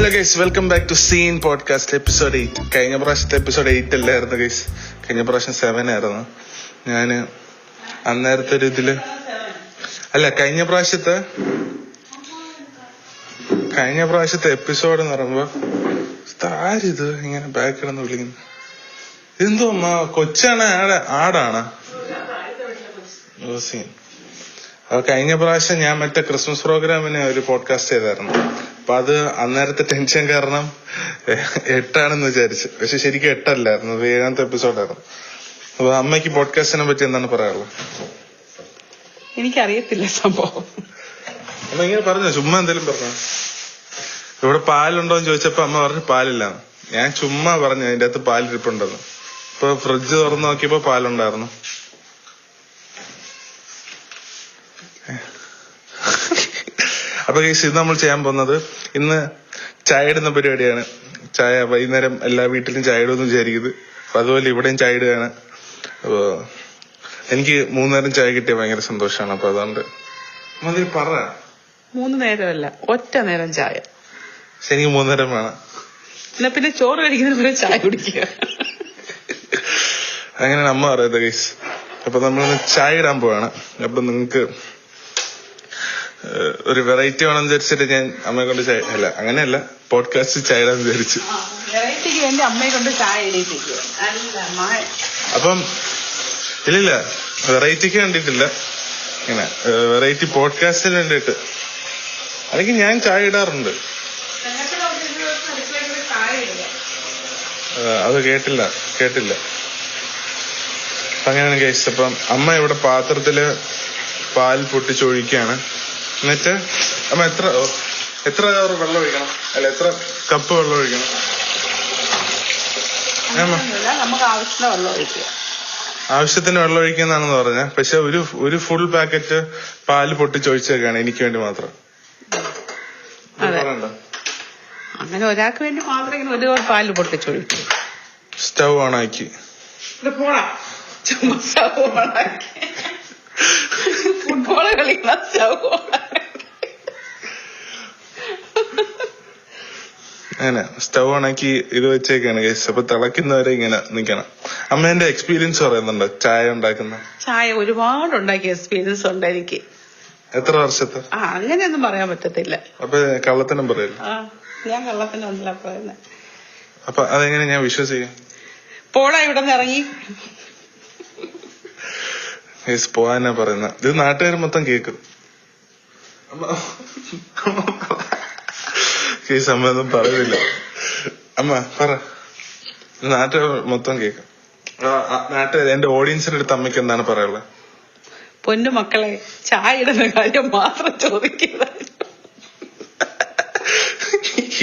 Hello guys, welcome back to scene podcast episode 8. കഴിഞ്ഞ പ്രാവശ്യത്തെ episode 8 അല്ലായിരുന്നു ഗൈസ്, കഴിഞ്ഞ പ്രാവശ്യം 7 ആയിരുന്നു. ഞാന് അന്നേരത്തെ ഒരു ഇതില് അല്ല, കഴിഞ്ഞ പ്രാവശ്യത്തെ എപ്പിസോഡ് എന്ന് പറയുമ്പോ ആരിത് ഇങ്ങനെ ബാക്ക് കിടന്ന് വിളിക്കുന്നു? ഇതെന്തോ കൊച്ചാണ് ആടാണ് സീൻ. കഴിഞ്ഞ പ്രാവശ്യം ഞാൻ മറ്റേ ക്രിസ്മസ് പ്രോഗ്രാമിന് ഒരു പോഡ്കാസ്റ്റ് ചെയ്തായിരുന്നു. അപ്പൊ അത് അന്നേരത്തെ ടെൻഷൻ കാരണം 8 ആണെന്ന് വിചാരിച്ചു. പക്ഷെ ശരിക്കും 8 അല്ലായിരുന്നു, 7ാമത്തെ എപ്പിസോഡായിരുന്നു. അപ്പൊ അമ്മയ്ക്ക് പോഡ്കാസ്റ്റിനെ പറ്റി എന്താണ് പറയാനുള്ളത്? എനിക്കറിയത്തില്ല സംഭവം. അമ്മ ഇങ്ങനെ പറഞ്ഞു, ചുമ്മാ എന്തെങ്കിലും പറഞ്ഞു. ഇവിടെ പാലുണ്ടോന്ന് ചോദിച്ചപ്പോ അമ്മ പറഞ്ഞു പാലില്ലാന്ന്. ഞാൻ ചുമ്മാ പറഞ്ഞു അതിന്റെ അകത്ത് പാലിരിപ്പുണ്ടെന്ന്. ഇപ്പൊ ഫ്രിഡ്ജ് തുറന്നു നോക്കിയപ്പോ പാലുണ്ടായിരുന്നു. അപ്പൊ കേസ്, ഇത് നമ്മൾ ചെയ്യാൻ പോകുന്നത് ഇന്ന് ചായ ഇടുന്ന പരിപാടിയാണ്. ചായ വൈകുന്നേരം എല്ലാ വീട്ടിലും ചായ ഇടുമെന്ന് വിചാരിക്കുന്നത്. അപ്പൊ അതുപോലെ ഇവിടെയും ചായ ഇടുകയാണ്. അപ്പൊ എനിക്ക് 3 നേരം ചായ കിട്ടിയ ഭയങ്കര സന്തോഷമാണ്. അപ്പൊ അതുകൊണ്ട് മതി പറ. 3 നേരമല്ല, ഒറ്റ നേരം ചായ. പക്ഷെ എനിക്ക് 3 നേരം വേണം. എന്നാ പിന്നെ ചോറ് കഴിക്കുന്നതിന് ചായ കുടിക്കുക. അങ്ങനെയാണ് അമ്മ പറയുന്നത് ഗൈസ്. അപ്പൊ നമ്മളിന്ന് ചായ ഇടാൻ പോവാണ്. അപ്പൊ നിങ്ങക്ക് ഒരു വെറൈറ്റി വേണമെന്ന് വിചാരിച്ചിട്ട് ഞാൻ അമ്മയെ കൊണ്ട് ചായ അല്ല, അങ്ങനെയല്ല, പോഡ്കാസ്റ്റ് ചായ ഇടാന്ന് വിചാരിച്ചു. വെറൈറ്റിക്ക് വേണ്ടി അമ്മയെ കൊണ്ട് ചായ ഇടിപ്പിക്കുക. അപ്പം ഇല്ലില്ല, വെറൈറ്റിക്ക് വേണ്ടിട്ടില്ല, ഇങ്ങനെ വെറൈറ്റി പോഡ്കാസ്റ്റിന് വേണ്ടിട്ട്. അല്ലെങ്കിൽ ഞാൻ ചായ ഇടാറുണ്ട്. അത് കേട്ടില്ല. അങ്ങനെയാണ് ഗൈസ്. അപ്പം അമ്മ ഇവിടെ പാത്രത്തില് പാൽ പൊട്ടിച്ചൊഴിക്കുകയാണ്. എന്നിട്ട് അമ്മ എത്ര വെള്ളം ഒഴിക്കണം? അല്ല, എത്ര കപ്പ് വെള്ളം ഒഴിക്കണം? നമുക്ക് ആവശ്യത്തിന് വെള്ളം ഒഴിക്കുക. ആവശ്യത്തിന് വെള്ളം ഒഴിക്കുന്നതാണെന്ന് പറഞ്ഞ. പക്ഷെ ഒരു ഫുൾ പാക്കറ്റ് പാല് പൊട്ടിച്ചൊഴിച്ചേക്കാണ് എനിക്ക് വേണ്ടി മാത്രം. അങ്ങനെ ഒരാൾക്ക് വേണ്ടി മാത്രം ഇങ്ങനെ ഒരു പാല് പൊട്ടിച്ചൊഴിക്കും. സ്റ്റൗ ഓണാക്കി ഫുട്ബോള് കളിക്കുന്ന സ്റ്റൗ അങ്ങനെ സ്റ്റൗ ഓണാക്കി ഇത് വെച്ചേക്കാണ് ഗൈസ്. അപ്പൊ തിളക്കുന്നവരെ ഇങ്ങനെ നിക്കണം. അമ്മേന്റെ എക്സ്പീരിയൻസ് പറയുന്നുണ്ടോ ചായ ഉണ്ടാക്കുന്ന? ചായ ഒരുപാട് ഉണ്ടാക്കിയ എക്സ്പീരിയൻസ് ഉണ്ട് എനിക്ക്. എത്ര വർഷത്തെ? അങ്ങനെയൊന്നും പറയാൻ പറ്റത്തില്ല. അപ്പൊ കള്ളത്തനം പറയല്ലോ. ഞാൻ കള്ളത്തിനൊന്നുമില്ല പറയുന്നത്. അപ്പൊ അതെങ്ങനെ ഞാൻ വിശ്വസിക്കും? പോടാ ഇവിടെ നിന്ന് ഇറങ്ങി. പോവാനാ പറയുന്ന. ഇത് നാട്ടുകാർ മൊത്തം കേക്കും. കേസ് അമ്മ ഒന്നും പറയുന്നില്ല. അമ്മ പറ, നാട്ടുകാർ മൊത്തം കേക്കും. നാട്ടുകാർ, എന്റെ ഓഡിയൻസിന്റെ അടുത്ത് അമ്മയ്ക്ക് എന്താണ് പറയാനുള്ളത്? പൊന്നു മക്കളെ, ചായ ഇടുന്ന കാര്യം മാത്രം ചോദിക്കുക.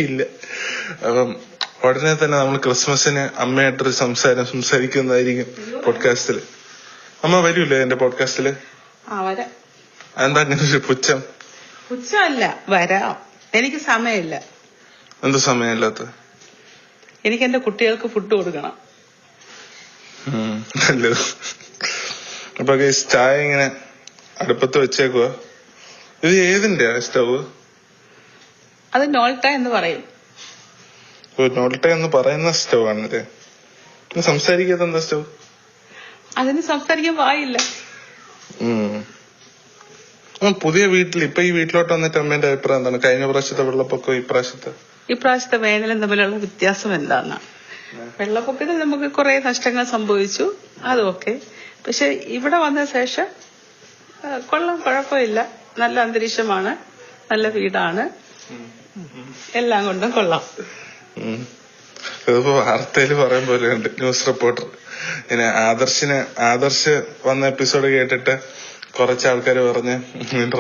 ഇല്ല. അപ്പം ഉടനെ തന്നെ നമ്മൾ ക്രിസ്മസിന് അമ്മയായിട്ടൊരു സംസാരിക്കുന്നതായിരിക്കും പോഡ്കാസ്റ്റില്. അമ്മ വരൂല്ലേ എന്റെ പോഡ്കാസ്റ്റില്? വരാം. എന്താ അങ്ങനെ ഒരു പുച്ഛമല്ല, വരാം. എനിക്ക് സമയമില്ല. എന്ത് സമയമില്ലാത്ത? എനിക്ക് എന്റെ കുട്ടികൾക്ക് ഫുഡ് കൊടുക്കണം. നല്ലത്. അപ്പൊ ചായ ഇങ്ങനെ അടുപ്പത്ത് വെച്ചേക്കുക. ഇത് ഏതിന്റെ സ്റ്റവ്? അത് നോൾട്ട എന്ന് പറയും. നോൾട്ട എന്ന് പറയുന്ന സ്റ്റവ് ആണല്ലേ? സംസാരിക്കാത്ത എന്താ സ്റ്റവ്? അതിന് സംസാരിക്കാൻ വായില്ല. പുതിയ വീട്ടിൽ ഇപ്പൊ ഈ വീട്ടിലോട്ട് വന്നിട്ട് അമ്മേന്റെ അഭിപ്രായം എന്താണ്? കഴിഞ്ഞ പ്രാവശ്യത്തെ വെള്ളപ്പൊക്കം ഇപ്രാവശ്യത്തെ വേനലും തമ്മിലുള്ള വ്യത്യാസം എന്താണ്? വെള്ളപ്പൊക്കത്തിൽ നമുക്ക് കുറെ നഷ്ടങ്ങൾ സംഭവിച്ചു, അതൊക്കെ. പക്ഷെ ഇവിടെ വന്ന ശേഷം കൊള്ളാം, കുഴപ്പമില്ല. നല്ല അന്തരീക്ഷമാണ്, നല്ല വീടാണ്, എല്ലാം കൊണ്ടും കൊള്ളാം. ഇതിപ്പോ വാർത്തയില് പറയാൻ പോലെയുണ്ട്. ന്യൂസ് റിപ്പോർട്ടർ ഇങ്ങനെ ആദർശ് വന്ന എപ്പിസോഡ് കേട്ടിട്ട് കുറച്ച് ആൾക്കാര് പറഞ്ഞ്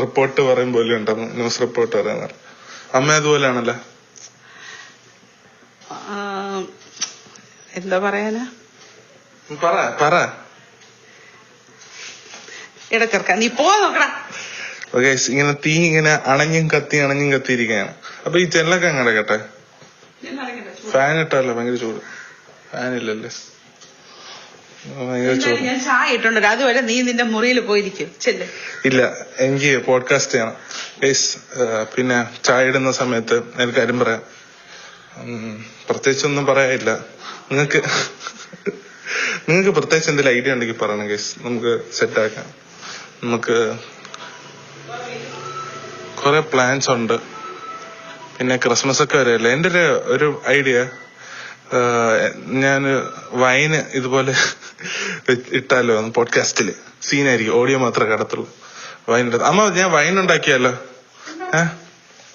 റിപ്പോർട്ട് പറയും പോലെ ഉണ്ടെന്ന്. ന്യൂസ് റിപ്പോർട്ട് പറയുന്ന അമ്മ അതുപോലെയാണല്ലോ. എന്താ പറയാനാ? പറ ഇടച്ചേർക്ക, നീ പോ നോക്കടാ. ഓക്കെ, ഇങ്ങനെ തീ ഇങ്ങനെ അണഞ്ഞും കത്തിയിരിക്കുകയാണ്. അപ്പൊ ഈ ജനലൊക്കെ അങ്ങനെ കേട്ടെ. ഫാൻ ഇട്ടല്ലോ, ഭയങ്കര ചൂട്. ഫാനില്ലല്ലേ? ഞാൻ ചായ ഇട്ടുണ്ടല്ലോ, അതുവരെ നീ നിന്റെ മുറിയിൽ പോയിരിക്കും. ഇല്ല, എനിക്ക് പോഡ്കാസ്റ്റ് ചെയ്യണം. പിന്നെ ചായ ഇടുന്ന സമയത്ത് എനിക്ക് കാര്യം പറയാം. പ്രത്യേകിച്ചൊന്നും പറയാനില്ല. നിങ്ങൾക്ക് പ്രത്യേകിച്ച് എന്തെങ്കിലും ഐഡിയ ഉണ്ടെങ്കിൽ പറയണം ഗൈസ്, നമുക്ക് സെറ്റാക്കാം. നമുക്ക് കുറെ പ്ലാൻസ് ഉണ്ട്. പിന്നെ ക്രിസ്മസ് ഒക്കെ വരെയല്ലേ. എന്റെ ഒരു ഐഡിയ, ഞാൻ വൈന് ഇതുപോലെ ഇട്ടാലോ പോഡ്കാസ്റ്റില്. സീനായിരിക്കും, ഓഡിയോ മാത്രമേ കടത്തുള്ളൂ. വൈൻ അമ്മ, ഞാൻ വൈൻ ഉണ്ടാക്കിയാലോ?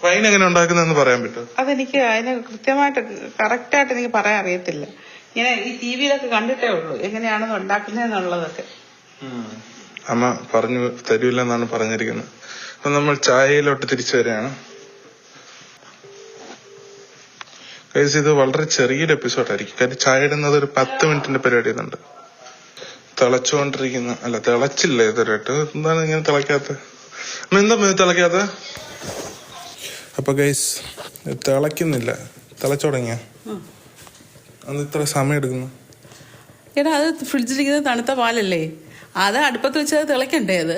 വൈൻ എങ്ങനെ ഉണ്ടാക്കുന്നതെന്ന് പറയാൻ പറ്റുമോ? അതെനിക്ക് അതിന് കൃത്യമായിട്ട് കറക്റ്റായിട്ട് എനിക്ക് പറയാൻ അറിയത്തില്ല. ഇങ്ങനെ ഈ ടിവിയിലൊക്കെ കണ്ടിട്ടേ ഉള്ളൂ എങ്ങനെയാണെന്ന് ഉണ്ടാക്കുന്നതെന്നുള്ളതൊക്കെ. അമ്മ പറഞ്ഞു തരൂല്ലെന്നാണ് പറഞ്ഞിരിക്കുന്നത്. അപ്പൊ നമ്മൾ ചായയിലോട്ട് തിരിച്ചു വരികയാണ്. ഇത് വളരെ ചെറിയൊരു എപ്പിസോഡായിരിക്കും. കാര്യം ചായ ഇടുന്നത് ഒരു 10 മിനിറ്റിന്റെ പരിപാടി ഉണ്ട്. തിളച്ചുകൊണ്ടിരിക്കുന്ന, അല്ല തിളച്ചില്ല ഇതുവരെയായിട്ട്. എന്താണ് ഇങ്ങനെ തിളക്കാത്ത? എന്താ തിളക്കാത്ത? അപ്പൊ ഗൈസ് തിളക്കുന്നില്ല. തിളച്ചു തുടങ്ങിയ അത് ഇത്ര സമയം എടുക്കുന്നു. എടാ, അത് ഫ്രിഡ്ജിലിരിക്കുന്ന തണുത്ത പാലല്ലേ, അത് അടുപ്പത്ത് വെച്ചത് തിളക്കണ്ടേ? അത്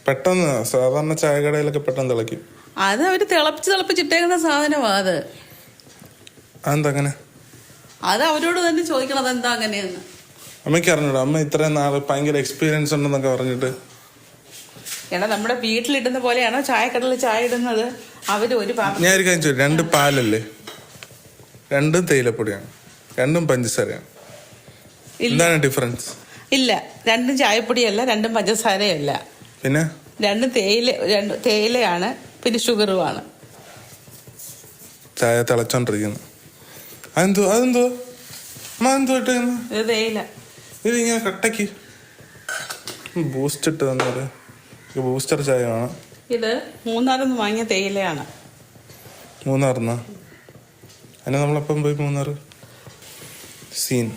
പെട്ടെന്ന് സാധാരണ ചായക്കടയിലൊക്കെ പെട്ടെന്ന് തിളക്കും. അത് അവര് തിളപ്പിച്ചിട്ടേക്കുന്ന സാധനമാണ് അത്. അതെന്താ അങ്ങനെ? അത് അവരോട് തന്നെ ചോദിക്കണം അതെന്താ അങ്ങനെയെന്ന്. അമ്മയ്ക്ക് അറിഞ്ഞൂടാ? അമ്മ ഇത്രയും നാള് ഭയങ്കര എക്സ്പീരിയൻസ് ഉണ്ടെന്നൊക്കെ പറഞ്ഞിട്ട്. എടാ, നമ്മുടെ വീട്ടിലിടുന്ന പോലെയാണോ ചായക്കടയിൽ ചായ ഇടുന്നത്? അവര് ഒരു ഞാൻ ഒരു കാര്യം ചോദിച്ചു, 2 പാലല്ലേ? 2 തേയിലപ്പൊടിയാണ്, 2 പഞ്ചസാരയാണ്. എന്താണ് ഡിഫറൻസ്? ഇല്ല, 2 ചായപ്പൊടിയല്ല, 2 പഞ്ചസാരയല്ല. പിന്നെ 2 തേയിലയാണ്, പിന്നെ ഷുഗറുമാണ്. ചായ തിളച്ചോണ്ടിരിക്കുന്നു. അതെന്തോ അമ്മ എന്തോ ഇട്ടേന്ന്? ഇത് തേയില. ഇത് ഇങ്ങനെ കട്ടക്ക് ബൂസ്റ്റ് ഇട്ട് തന്നത്. ബൂസ്റ്റർ ചായയാണ് ഇത്. മൂന്നാറിന്ന് വാങ്ങിയ തേയിലയാണ്. മൂന്നാറിന്നാ? അതിനെ നമ്മളപ്പം പോയി മൂന്നാറ്. സീൻ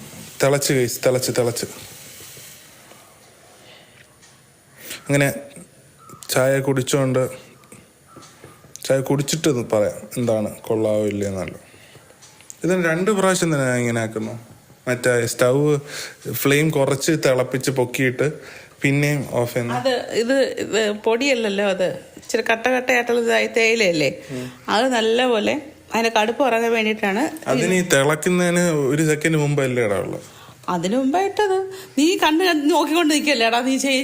തിളച്ച് കഴിച്ച് തിളച്ച് അങ്ങനെ ചായ കുടിച്ചിട്ട് പറയാം എന്താണ് കൊള്ളാവോ ഇല്ലെന്നല്ലോ. ഇതിന് 2 പ്രാവശ്യം തന്നെ ഞാൻ ഇങ്ങനെ ആക്കുന്നു. മറ്റേ സ്റ്റവ് ഫ്ലെയിം കുറച്ച് തിളപ്പിച്ച് പൊക്കിയിട്ട് പിന്നെയും ഓഫ് ചെയ്യുന്നു. അത് ഇത് പൊടിയല്ലല്ലോ, അത് ഇച്ചിരി കട്ടയായിട്ടുള്ള തേയിലയല്ലേ. അത് നല്ലപോലെ അതിന്റെ കടുപ്പ് ഇറങ്ങാൻ വേണ്ടിയിട്ടാണ്. അതിന് തിളക്കുന്നതിന് 1 സെക്കൻഡ് മുമ്പല്ലേ ഇടാവുള്ളൂ. അതിനു മുമ്പായിട്ടത് നീ കണ്ണ് നോക്കിക്കൊണ്ട് നിൽക്കല്ലേടാ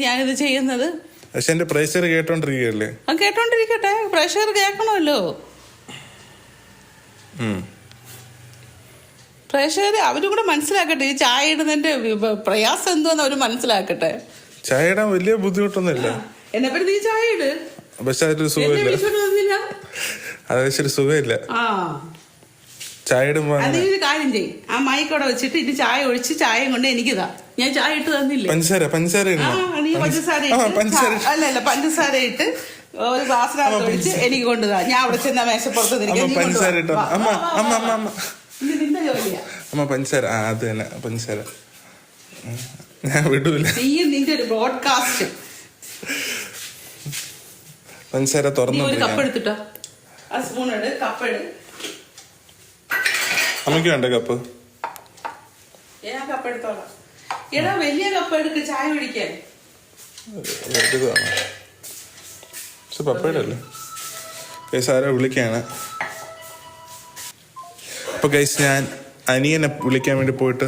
ഞാനിത് ചെയ്യുന്നത്. പക്ഷെ എന്റെ പ്രേഷർ കേട്ടോണ്ടിരിക്കല്ലേ? കേട്ടോണ്ടിരിക്കട്ടെ, പ്രേഷർ കേൾക്കണമല്ലോ. പ്രേക്ഷകര് അവരും കൂടെ മനസ്സിലാക്കട്ടെ, ഈ ചായ ഇടുന്നതിന്റെ പ്രയാസം എന്തോന്ന് അവര് മനസ്സിലാക്കട്ടെ. ചായ ഇടാൻ വലിയ ബുദ്ധിമുട്ടൊന്നുമില്ല. എന്നെ പറ്റി നീ ചായ ഇട്. പക്ഷെ അതൊരു സുഖമില്ല. അതൊരു സുഖമില്ല ചായ ഇടുമ്പോ. അതിനൊരു കാര്യം ചെയ്യും, ആ മൈക്കോടെ വെച്ചിട്ട് ഇത് ചായ ഒഴിച്ച് ചായയും കൊണ്ട് എനിക്കിതാ. ഞാൻ ചായ ഇട്ട് തന്നില്ലേ? പഞ്ചസാര നീ അല്ലല്ല പഞ്ചസാര ഇട്ട് ഒരു ഗ്ലാസ്സിനകത്ത് ഒഴിച്ച് എനിക്ക് കൊണ്ടുതാ. ഞാൻ അവിടെ ചെന്ന മേശപ്പുറത്ത് പഞ്ചസാര ഇട്ടോ? നിന്റെ ജോലിയാ അമ്മ പഞ്ചസാര. അത് തന്നെ പഞ്ചസാര. ഞാൻ വിടൂല. നീയും നിന്റെ ഒരു ബ്രോഡ്കാസ്റ്റ്. പഞ്ചസാര തുറന്നു. ഒരു കപ്പ് എടുത്തിട്ടോ, ആ സ്പൂൺ എടു, കപ്പ് എടു. അമ്മയ്ക്ക് വേണ്ട കപ്പ്? ഞാൻ കപ്പ് എടുത്തോളാം. എടാ വലിയ കപ്പ് എടുക്ക് ചായ കുടിക്കാൻ. പക്ഷെ പപ്പയുടെ അല്ലേ ഗൈസ്, ആരോ വിളിക്കാണ്. അപ്പൊ ഗൈസ് ഞാൻ അനിയനെ വിളിക്കാൻ വേണ്ടി പോയിട്ട്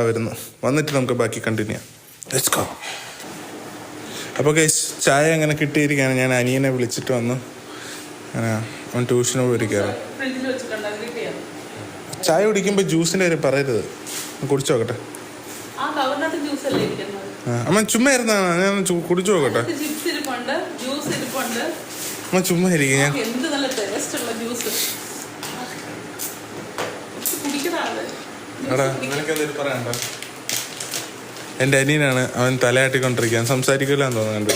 വരുന്നു. വന്നിട്ട് നമുക്ക് ബാക്കി കണ്ടിന്യൂ ചെയ്യാം. അപ്പൊ ഗൈസ് ചായ അങ്ങനെ കിട്ടിയിരിക്കുകയാണ്. ഞാൻ അനിയനെ വിളിച്ചിട്ട് വന്നു. അവൻ ട്യൂഷന് പോയിരിക്കാറ്. ചായ കുടിക്കുമ്പോ ജ്യൂസിന്റെ കാര്യം പറയരുത്, കുടിച്ചു നോക്കട്ടെ. അമ്മ ചുമ്മാ ഇരുന്നാണ്, ഞാൻ കുടിച്ചു നോക്കട്ടെ. അമ്മ ചുമ്മാ ഇരിക്കും. ഞാൻ എടാ നിനക്കെന്തെങ്കിലും പറയണ്ട? എന്റെ അനിയനാണ്, അവൻ തലയാട്ടിക്കൊണ്ടിരിക്കാൻ സംസാരിക്കില്ലാന്ന് തോന്നുന്നുണ്ട്.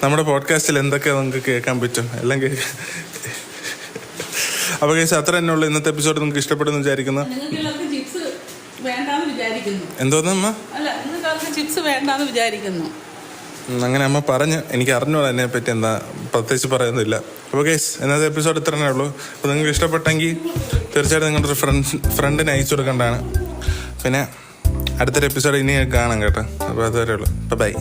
നമ്മുടെ പോഡ്കാസ്റ്റിൽ എന്തൊക്കെ നമുക്ക് കേൾക്കാൻ പറ്റും എല്ലാം കേൾക്കാം. അപ്പൊ കേസ് അത്ര തന്നെ ഉള്ളു ഇന്നത്തെ എപ്പിസോഡ്. നിങ്ങൾക്ക് ഇഷ്ടപ്പെടുന്നു വിചാരിക്കുന്നു. എന്തോന്നമ്മ? ചിപ്സ് വേണ്ടാന്ന് വിചാരിക്കുന്നു. അങ്ങനെ അമ്മ പറഞ്ഞു. എനിക്ക് അറിഞ്ഞോളൂ അതിനെ പറ്റി എന്താ പ്രത്യേകിച്ച് പറയുന്നില്ല. അപ്പോൾ ഗൈസ് ഇന്നത്തെ എപ്പിസോഡ് ഇത്ര തന്നെ ഉള്ളൂ. അപ്പോൾ നിങ്ങൾക്ക് ഇഷ്ടപ്പെട്ടെങ്കിൽ തീർച്ചയായിട്ടും നിങ്ങളുടെ ഫ്രണ്ടിന് അയച്ചു കൊടുക്കേണ്ടതാണ്. പിന്നെ അടുത്തൊരു എപ്പിസോഡ് ഇനി കാണാം കേട്ടോ. അപ്പോൾ അതുവരെ ഉള്ളൂ. ബൈ.